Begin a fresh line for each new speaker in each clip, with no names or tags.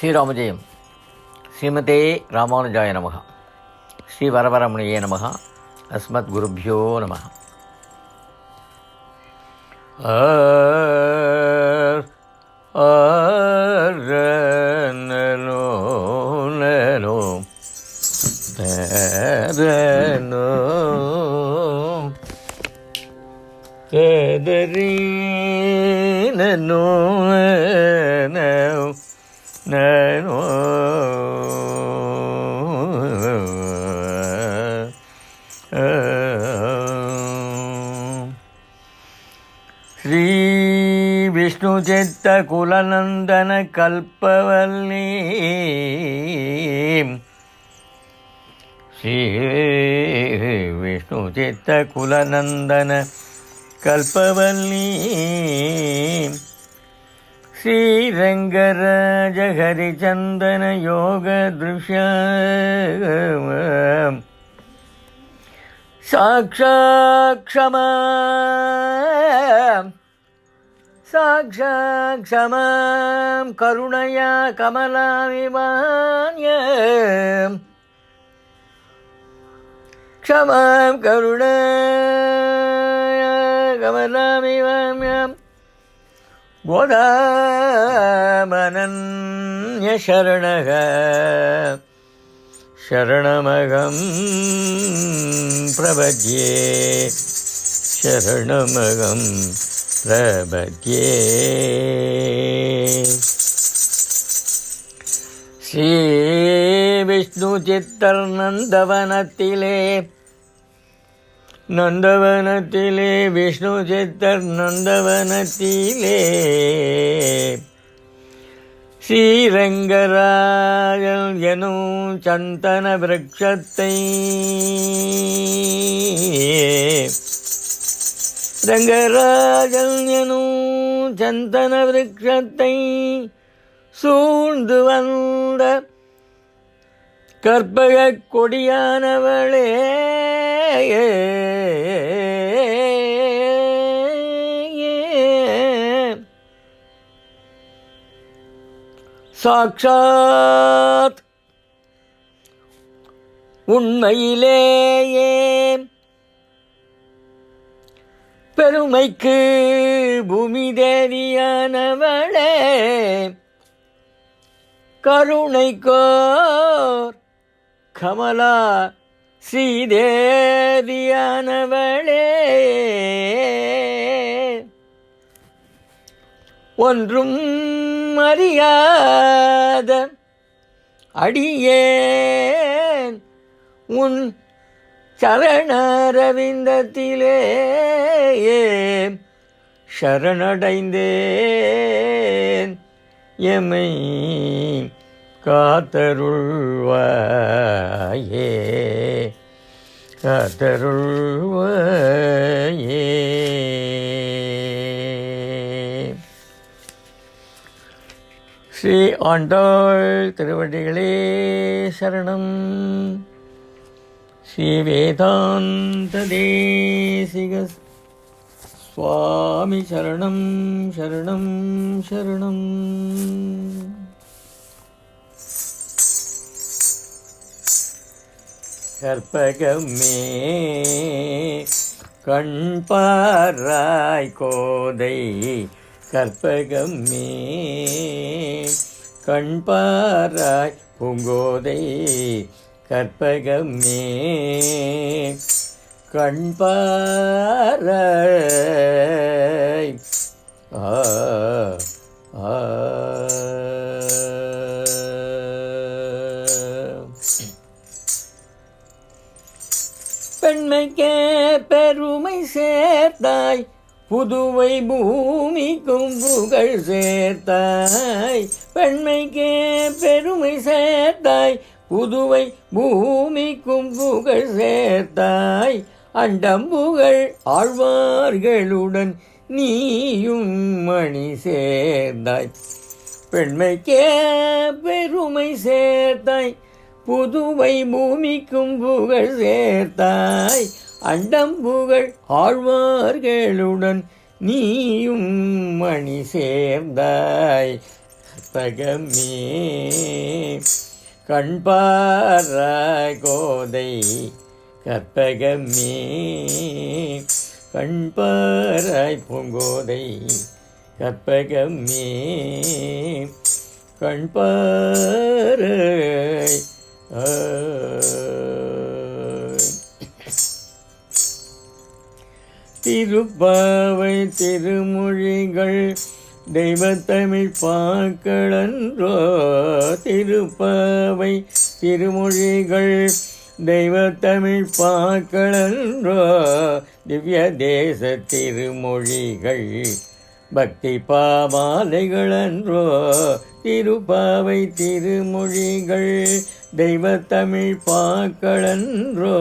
ஸ்ரீராமஜெயம். ஸ்ரீமதே ராமானுஜாய நமக. ஸ்ரீ வரவரமணியே நமக. அஸ்மத் குருப்யோ நமக. ஸ்ரீ விஷ்ணு சித்த குலநந்தன கல்பவல்லி ஸ்ரீ விஷ்ணு சித்த குலநந்தன கல்பவல்லி ஸ்ரீரங்கராஜ ஹரிச்சந்தன யோக திருஷ்ய சாக்ஷாக்ஷமா சாக்ஷாக்ஷமாம் கருணயா கமலாமிமான்ய க்ஷமாம் கருணயா கமலாமிமான்யம் கோதாமனன்ய சரணக சரணமகம் பிரபத்யே சரணமகம் பிரபத்யே. ஸ்ரீ விஷ்ணு சித்தர் நந்தவனத்திலே விஷ்ணு சித்தர் நந்தவனத்திலே ஸ்ரீரங்கராஜன் எனும் சந்தன விருட்சத்தை ரங்கராஜன் எனும் சந்தன விருட்சத்தை சூழ்ந்து வந்த கற்பக கொடியானவளே சாக்ஷாத் உண்மையிலேயே பெருமைக்கு பூமி தேவியானவளே கருணைக்கோர் கமலா ஸ்ரீதேவியானவளே ஒன்றும் அறியாத அடியேன் உன் சரணரவிந்தத்திலே சரணடைந்தேன் எமை காத்தருள்வாயே காத்தருள்வாயே. ஸ்ரீ ஆண்டாள் திருவடிகளே சரணம். ஸ்ரீ வேதாந்த தேசிக சுவாமி சரணம் சரணம் சரணம். கற்பகமே கண்பாராய் கோதை கற்பகமே கண்பாராய் பூங்கோதை கற்பகமே கண்பாராய் பெண்மைக்கே பெருமை சேர்த்தாய் புதுவை பூமிக்கும் புகழ் சேர்த்தாய். பெண்மைக்கே பெருமை சேர்த்தாய் புதுவை பூமிக்கும் புகழ் சேர்த்தாய். அண்டம் புகழ் ஆழ்வார்களுடன் நீயும் மணி சேர்ந்தாய். பெண்மைக்கே பெருமை சேர்த்தாய் புதுவை பூமிக்கும் புகழ் சேர்த்தாய். அண்டம் புகழ் ஆழ்வார்களுடன் நீயும் மணி சேர்ந்தாய். கற்பகமே கண்பாராய் கோதை கற்பகமே கண்பாராய் பூங்கோதை கற்பகமே கண்பாராய் திருப்பாவை திருமொழிகள் தெய்வத்தமிழ் பாக்களன்றோ திருப்பாவை திருமொழிகள் தெய்வத்தமிழ் பாக்களன்றோ திவ்ய தேச திருமொழிகள் பக்தி பாமாலைகளன்றோ திருப்பாவை திருமொழிகள் தெய்வத்தமிழ் பாக்களன்றோ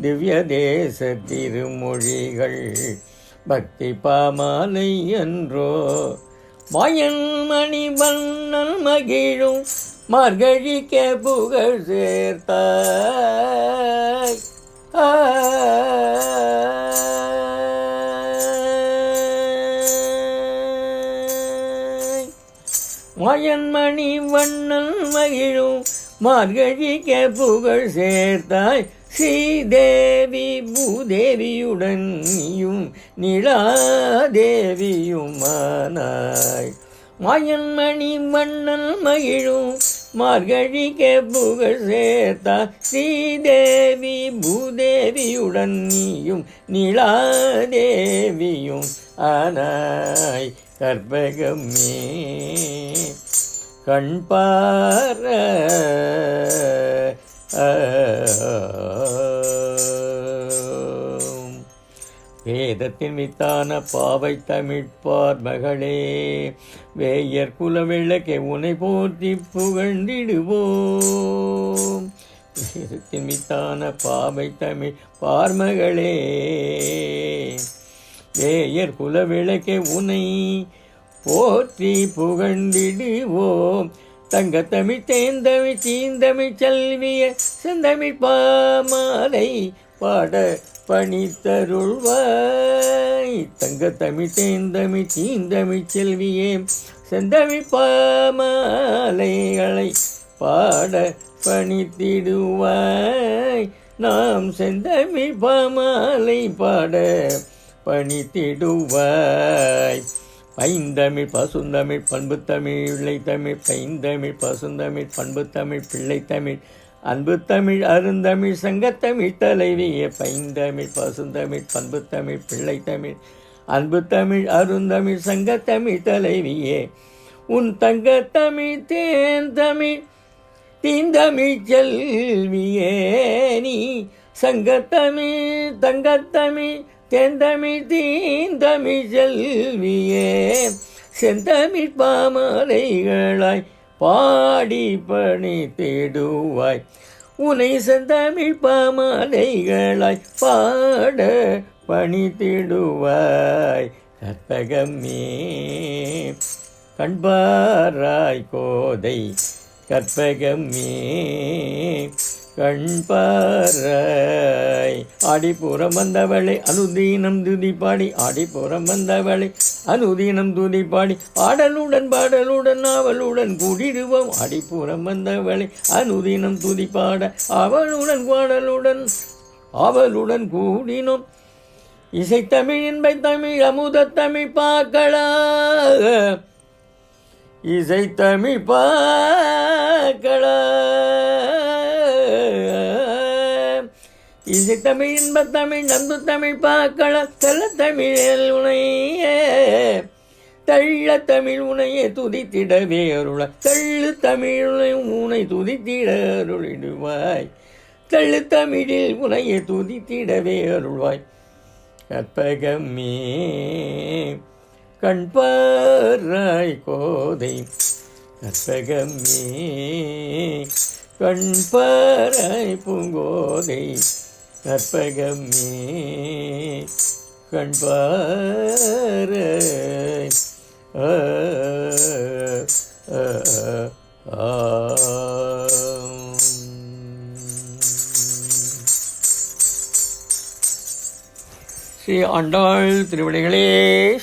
திவ்ய தேச திருமொழிகள் பக்தி பாமாலை என்றோ மாயன் மணி வண்ணன் மகிழும் மார்கழிக்க புகழ் சேர்த்தாய் மாயன் மணி வண்ணன் மகிழும் மார்கழிக்க புகழ் சேர்த்தாய் ஸ்ரீதேவி பூதேவியுடன் நீயும் நிலாதேவியுமானாய் மாயன் மணி வண்ணன் மகிழும் மார்கழிக்க புகழ் சேர்த்தாய் ஸ்ரீதேவி பூதேவியுடன் நீயும் நிலாதேவியும் ஆனாய் கற்பகமே கண்பார வேதத்தின் வித்தான பாவை தமிழ்ப்பார் மகளே வேயர் குலவிளக்கை உனை போற்றி புகழ்ந்திடுவோம் வேதத்தின் வித்தான பாவை தமிழ் பார்மகளே வேயர் குலவிளக்கை உனை போற்றி புகழ்ந்திடுவோம் தங்கத்தமிழ் தேந்தமிழ் தீந்தமிழ் செல்விய செந்தமிழ் பாமாலை பாட பணித்தருள்வாய் தங்கத்தமிழ் தேந்தமிழ் தீந்தமிழ் செல்வியே செந்தமிழ் பாமாலைகளை பாட பணித்திடுவாய் நாம் செந்தமிழ் பாமாலை பாட பணித்திடுவாய் பைந்தமிழ் பசுந்தமிழ் பண்புத்தமிழ் பிள்ளைத்தமிழ் பைந்தமிழ் பசுந்தமிழ் பண்புத்தமிழ் பிள்ளைத்தமிழ் அன்புத்தமிழ் அருந்தமிழ் சங்கத்தமிழ் தலைவியே பைந்தமிழ் பசுந்தமிழ் பண்புத்தமிழ் பிள்ளைத்தமிழ் அன்புத்தமிழ் அருந்தமிழ் சங்கத்தமிழ் தலைவியே உன் தங்கத்தமிழ் தேந்தமிழ் தீந்தமிழ் செல்வியே நீ சங்கத்தமிழ் தங்கத்தமிழ் தேந்தமிழ் தீந்தமிழ் செல்வியே செந்தமிழ் பாமரைகளாய் பாடி பணித்திடுவாய் உனை செந்தமிழ் பாமரைகளாய் பாட பணித்திடுவாய் கற்பகமே கண்பாராய் கோதை கற்பகமே கண்பாராய் ஆடிப்புறம் வந்தவளை அனுதீனம் துதிப்பாடி ஆடிப்புறம் வந்தவளை அனுதீனம் துதிப்பாடி ஆடலுடன் பாடலுடன் அவளுடன் கூடிடுவோம் ஆடிப்புறம் வந்தவளை அனுதீனம் துதிப்பாட அவளுடன் பாடலுடன் அவளுடன் கூடினோம் இசைத்தமிழ் இன்பை தமிழ் அமுத தமிழ் பாக்களா இசைத்தமிழ் பாக்களா இசைத்தமிழ் இன்பத்தமிழ் நந்து தமிழ் பாக்கள செல்லத்தமிழில் உனைய தள்ளத்தமிழ் உனையே துதித்திடவே அருள தள்ளு தமிழ் உனை துதித்திட அருளிடுவாய் தள்ளு தமிழில் உனையே துதித்திடவே அருள்வாய் கற்பகமே கண்பாராய் கோதை கற்பகமே கண்பாராய் பூங்கோதை கற்பகமே கண்பாராய் ஸ்ரீ ஆண்டாள் திருவடிகளே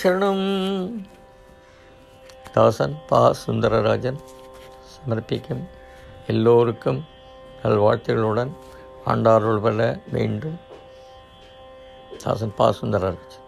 சரணம். தாசன் பா. சுந்தரராஜன் சமர்ப்பிக்கும் எல்லோருக்கும் நல்வாழ்த்துகளுடன் ஆண்டாருள் பெற வேண்டும். தாசன் பா. சுந்தரராஜன்.